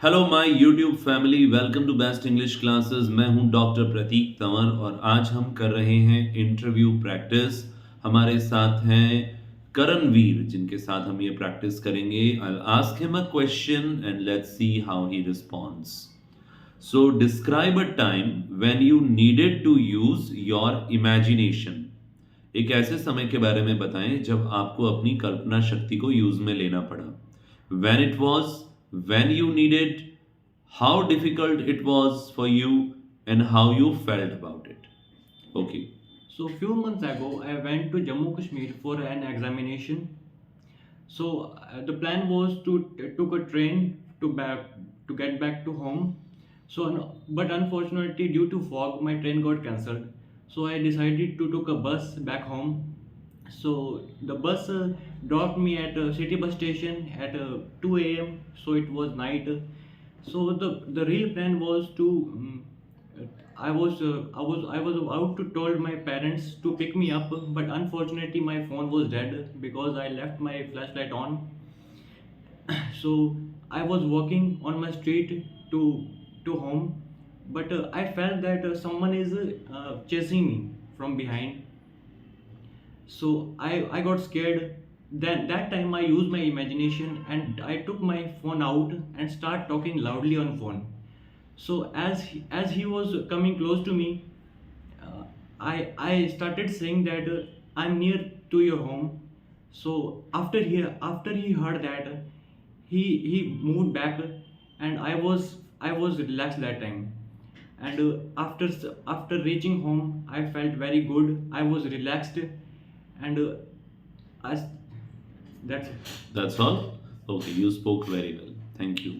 Hello my YouTube family, welcome to best English classes. मैं हूं doctor प्रतीक तंवर और आज हम कर रहे हैं इंटरव्यू प्रैक्टिस। हमारे साथ हैं करणवीर, जिनके साथ हम ये प्रैक्टिस करेंगे। I ask him a question and let's see how he responds. So describe a time when you needed to use your imagination. एक ऐसे समय के बारे में बताएं जब आपको अपनी कल्पना शक्ति को यूज में लेना पड़ा। When it was, when you needed, how difficult it was for you, and how you felt about it. Okay. So few months ago, I went to Jammu Kashmir for an examination. So the plan was to took a train to get back to home. But unfortunately, due to fog, my train got cancelled. So I decided to took a bus back home. So the bus dropped me at a city bus station at 2 a.m. So it was night. So the real plan was to I was about to told my parents to pick me up, but unfortunately my phone was dead because I left my flashlight on. So I was walking on my street to home, but I felt that someone is chasing me from behind. So I got scared. Then that time I used my imagination and I took my phone out and start talking loudly on phone. So as he was coming close to me, I started saying that I'm near to your home. So after he heard that, he moved back, and I was relaxed that time. And after reaching home, I felt very good. I was relaxed, and I, that's it. That's all? Okay, you spoke very well. Thank you.